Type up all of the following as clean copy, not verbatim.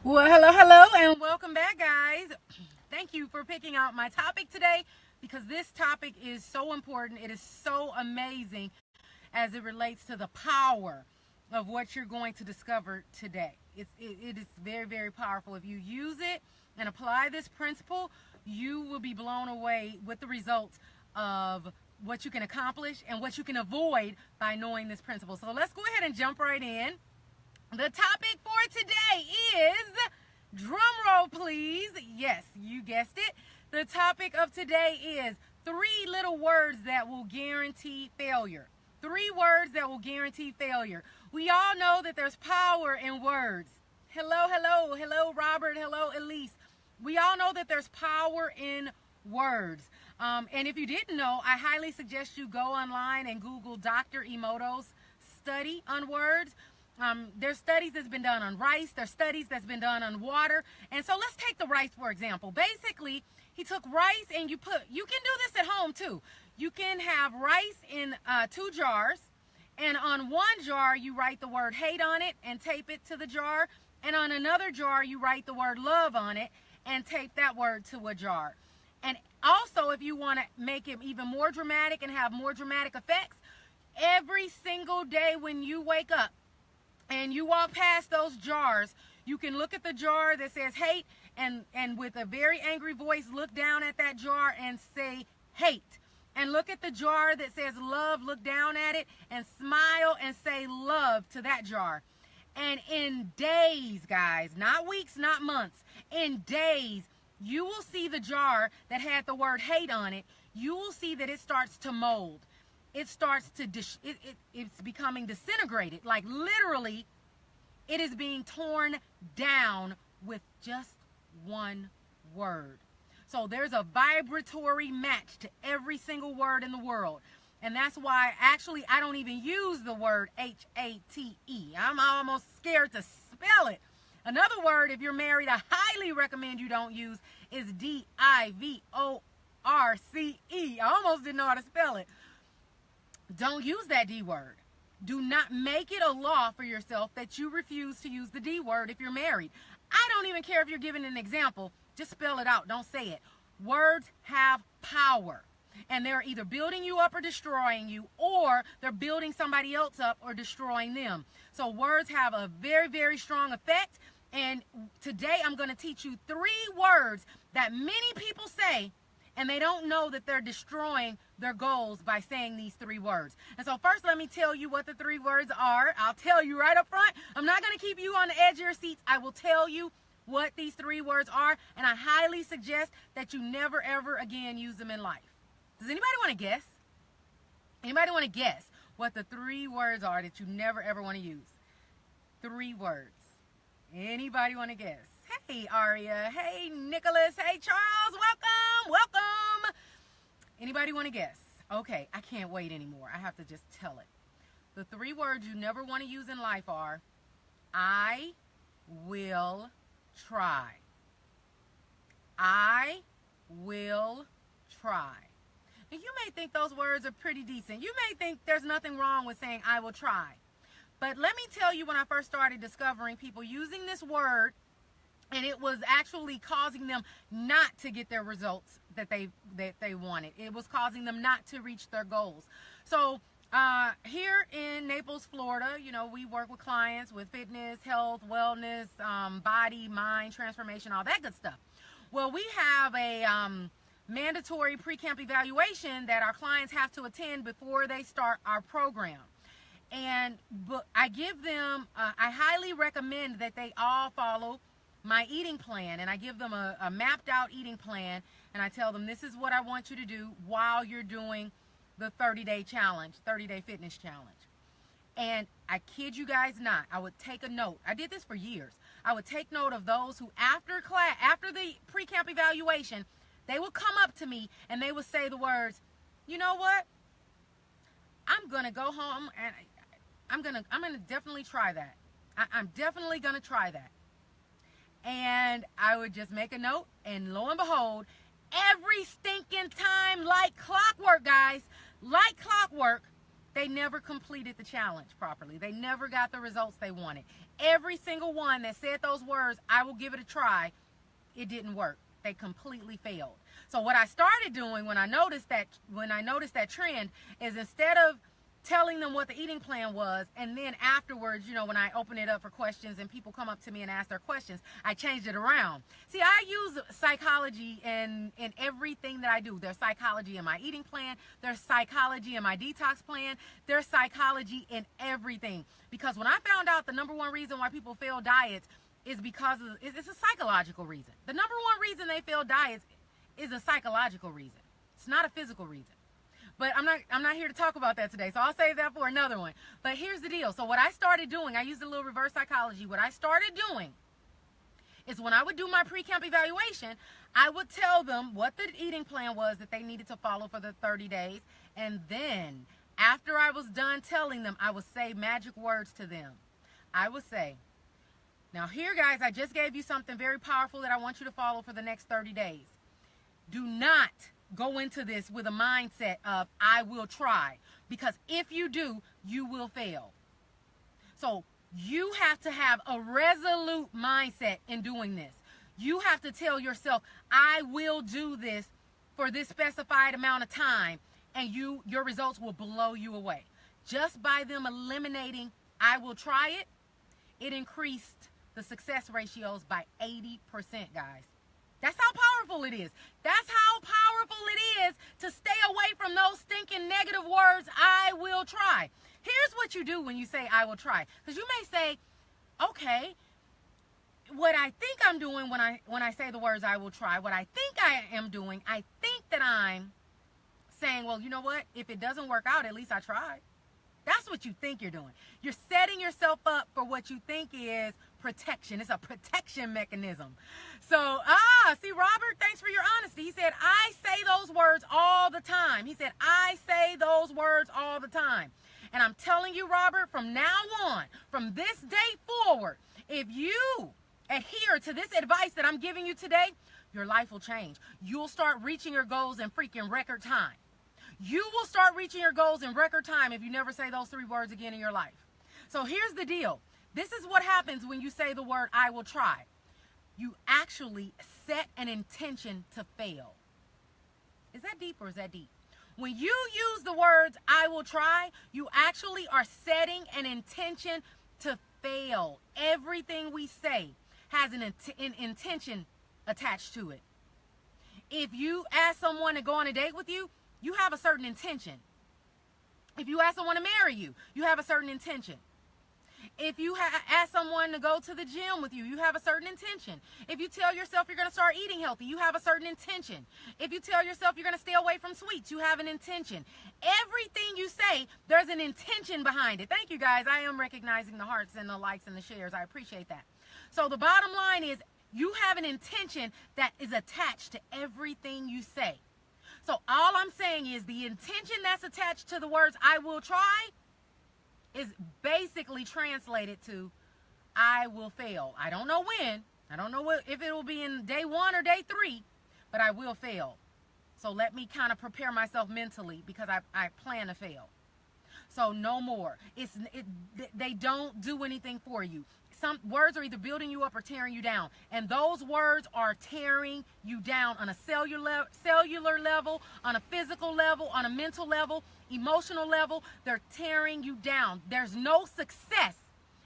Well, hello, and welcome back, guys. Thank you for picking out my topic today because this topic is so important. It is so amazing as it relates to the power of what you're going to discover today. It is very, very powerful. If you use it and apply this principle, you will be blown away with the results of what you can accomplish and what you can avoid by knowing this principle. So let's go ahead and jump right in. The topic for today is, drum roll please, yes, you guessed it. The topic of today is 3 little words that will guarantee failure. 3 words that will guarantee failure. We all know that there's power in words. Hello, Robert. Hello, Elise. We all know that there's power in words. And if you didn't know, I highly suggest you go online and Google Dr. Emoto's study on words. There's studies that's been done on rice. There's studies that's been done on water. And so let's take the rice, for example. Basically, he took rice and you can do this at home too. You can have rice in 2 jars. And on one jar, you write the word hate on it and tape it to the jar. And on another jar, you write the word love on it and tape that word to a jar. And also, if you want to make it even more dramatic and have more dramatic effects, every single day when you wake up, and you walk past those jars, you can look at the jar that says hate and with a very angry voice look down at that jar and say hate. And look at the jar that says love, look down at it and smile and say love to that jar. And in days, guys, not weeks, not months, in days, you will see the jar that had the word hate on it. You will see that it starts to mold. It starts to, it's becoming disintegrated. Like literally, it is being torn down with just one word. So there's a vibratory match to every single word in the world. And that's why actually I don't even use the word H-A-T-E. I'm almost scared to spell it. Another word, if you're married, I highly recommend you don't use is D-I-V-O-R-C-E. I almost didn't know how to spell it. Don't use that D word. Do not make it a law for yourself that you refuse to use the D word if you're married. I don't even care if you're giving an example. Just spell it out. Don't say it. Words have power. And they're either building you up or destroying you, or they're building somebody else up or destroying them. So words have a very, very strong effect. And today I'm going to teach you 3 words that many people say, and they don't know that they're destroying their goals by saying these 3 words. And so first, let me tell you what the 3 words are. I'll tell you right up front. I'm not going to keep you on the edge of your seats. I will tell you what these 3 words are, and I highly suggest that you never, ever again use them in life. Does anybody want to guess? Anybody want to guess what the 3 words are that you never, ever want to use? 3 words. Anybody want to guess? Hey, Aria. Hey, Nicholas. Hey, Charles. Welcome. Anybody want to guess? Okay, I can't wait anymore. I have to just tell it. The 3 words you never want to use in life are, I will try. I will try. And you may think those words are pretty decent. You may think there's nothing wrong with saying I will try. But let me tell you, when I first started discovering people using this word, and it was actually causing them not to get their results that they wanted. It was causing them not to reach their goals. So here in Naples, Florida, you know, we work with clients with fitness, health, wellness, body, mind, transformation, all that good stuff. Well, we have a mandatory pre-camp evaluation that our clients have to attend before they start our program. And I give them, I highly recommend that they all follow my eating plan, and I give them a mapped out eating plan, and I tell them this is what I want you to do while you're doing the 30-day challenge, 30-day fitness challenge. And I kid you guys not, I would take a note. I did this for years. I would take note of those who after the pre-camp evaluation, they would come up to me and they would say the words, you know what? I'm gonna go home and I'm gonna definitely try that. I'm definitely gonna try that. And I would just make a note, and lo and behold, every stinking time, like clockwork, guys, like clockwork, they never completed the challenge properly. They never got the results they wanted. Every single one that said those words, I will give it a try, it didn't work. They completely failed. So what I started doing when I noticed that trend is, instead of telling them what the eating plan was, and then afterwards, when I open it up for questions and people come up to me and ask their questions, I changed it around. See, I use psychology in everything that I do. There's psychology in my eating plan. There's psychology in my detox plan. There's psychology in everything. Because when I found out the number one reason why people fail diets is because it's a psychological reason. The number one reason they fail diets is a psychological reason. It's not a physical reason. But I'm not here to talk about that today, so I'll save that for another one. But here's the deal. So what I started doing, I used a little reverse psychology. What I started doing is, when I would do my pre-camp evaluation, I would tell them what the eating plan was that they needed to follow for the 30 days. And then, after I was done telling them, I would say magic words to them. I would say, now here, guys, I just gave you something very powerful that I want you to follow for the next 30 days. Do not go into this with a mindset of, I will try, because if you do, you will fail. So you have to have a resolute mindset in doing this. You have to tell yourself, I will do this for this specified amount of time, and your results will blow you away. Just by them eliminating, I will try it, it increased the success ratios by 80%, guys. That's how powerful it is. That's how powerful it is to stay away from those stinking negative words, I will try. Here's what you do when you say, I will try. Because you may say, okay, what I think I'm doing when I say the words, I will try, what I think I am doing, I think that I'm saying, well, you know what? If it doesn't work out, at least I tried. That's what you think you're doing. You're setting yourself up for what you think is protection. It's a protection mechanism. So, see, Robert, thanks for your honesty. He said, I say those words all the time. He said, I say those words all the time. And I'm telling you, Robert, from now on, from this day forward, if you adhere to this advice that I'm giving you today, your life will change. You'll start reaching your goals in freaking record time. You will start reaching your goals in record time if you never say those 3 words again in your life. So here's the deal. This is what happens when you say the word, I will try. You actually set an intention to fail. Is that deep or is that deep? When you use the words, I will try, you actually are setting an intention to fail. Everything we say has an intention attached to it. If you ask someone to go on a date with you, you have a certain intention. If you ask someone to marry you, you have a certain intention. If you ask someone to go to the gym with you, you have a certain intention. If you tell yourself you're going to start eating healthy, you have a certain intention. If you tell yourself you're going to stay away from sweets, you have an intention. Everything you say, there's an intention behind it. Thank you, guys. I am recognizing the hearts and the likes and the shares. I appreciate that. So the bottom line is, you have an intention that is attached to everything you say. So all I'm saying is, the intention that's attached to the words, I will try, is basically translated to, I will fail. I don't know when. I don't know if it will be in day 1 or day 3, but I will fail. So let me kind of prepare myself mentally, because I plan to fail. So no more. They don't do anything for you. Some words are either building you up or tearing you down. And those words are tearing you down on a cellular level, on a physical level, on a mental level, emotional level. They're tearing you down. There's no success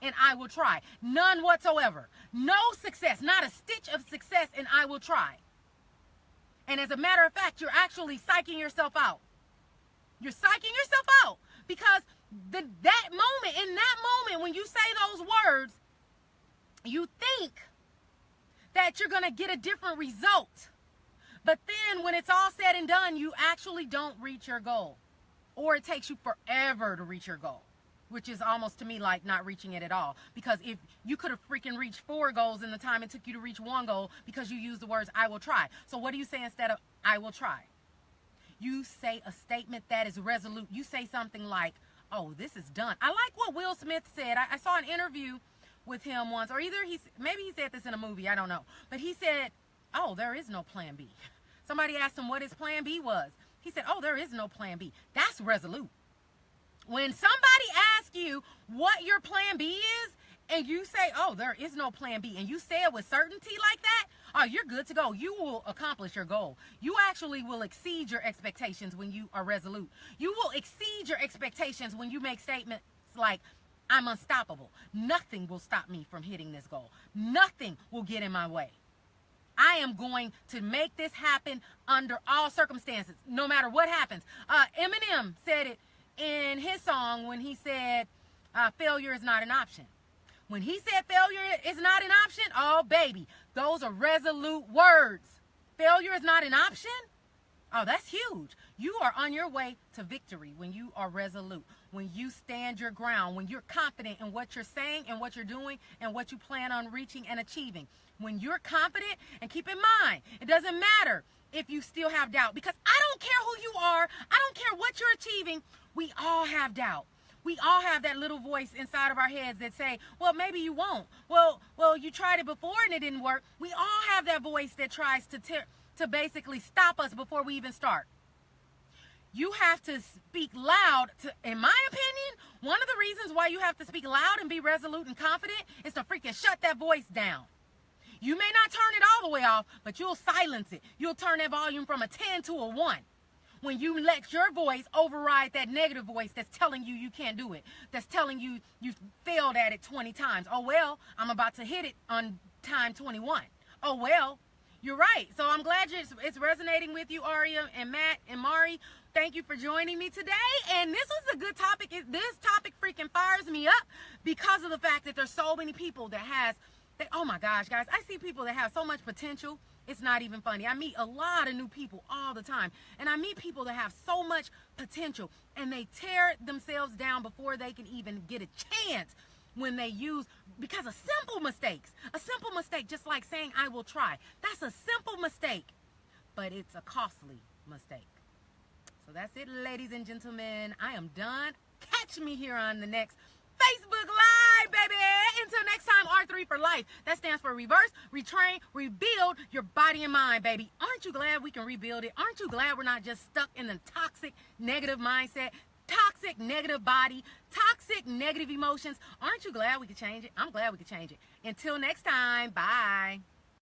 in I will try. None whatsoever. No success. Not a stitch of success in I will try. And as a matter of fact, you're actually psyching yourself out. You're psyching yourself out, because in that moment when you say those words, you think that you're going to get a different result. But then when it's all said and done, you actually don't reach your goal. Or it takes you forever to reach your goal, which is almost to me like not reaching it at all. Because if you could have freaking reached 4 goals in the time it took you to reach 1 goal, because you used the words, I will try. So what do you say instead of I will try? You say a statement that is resolute. You say something like, oh, this is done. I like what Will Smith said. I saw an interview with him once, or maybe he said this in a movie, I don't know. But he said, oh, there is no plan B. Somebody asked him what his plan B was. He said, oh, there is no plan B. That's resolute. When somebody asks you what your plan B is, and you say, oh, there is no plan B, and you say it with certainty like that, oh, you're good to go. You will accomplish your goal. You actually will exceed your expectations when you are resolute. You will exceed your expectations when you make statements like, I'm unstoppable. Nothing will stop me from hitting this goal. Nothing will get in my way. I am going to make this happen under all circumstances, no matter what happens. Eminem said it in his song when he said, failure is not an option. When he said failure is not an option, oh, baby, those are resolute words. Failure is not an option? Oh, that's huge. You are on your way to victory when you are resolute, when you stand your ground, when you're confident in what you're saying and what you're doing and what you plan on reaching and achieving. When you're confident, and keep in mind, it doesn't matter if you still have doubt, because I don't care who you are. I don't care what you're achieving. We all have doubt. We all have that little voice inside of our heads that say, well, maybe you won't. Well, you tried it before and it didn't work. We all have that voice that tries to basically stop us before we even start. You have to speak loud. In my opinion, one of the reasons why you have to speak loud and be resolute and confident is to freaking shut that voice down. You may not turn it all the way off, but you'll silence it. You'll turn that volume from a 10 to a 1. When you let your voice override that negative voice that's telling you you can't do it, that's telling you you failed at it 20 times. Oh, well, I'm about to hit it on time 21. Oh, well, you're right. So I'm glad it's resonating with you, Aria and Matt and Mari. Thank you for joining me today. And this was a good topic. This topic freaking fires me up because of the fact that there's so many people oh my gosh, guys, I see people that have so much potential. It's not even funny. I meet a lot of new people all the time. And I meet people that have so much potential and they tear themselves down before they can even get a chance when they because of simple mistakes. A simple mistake, just like saying I will try. That's a simple mistake, but it's a costly mistake. So that's it, ladies and gentlemen. I am done. Catch me here on the next Facebook Live, baby. Until next time, R3 for life. That stands for reverse, retrain, rebuild your body and mind, baby. Aren't you glad we can rebuild it? Aren't you glad we're not just stuck in the toxic, negative mindset, toxic, negative body, toxic, negative emotions? Aren't you glad we could change it? I'm glad we could change it. Until next time, bye.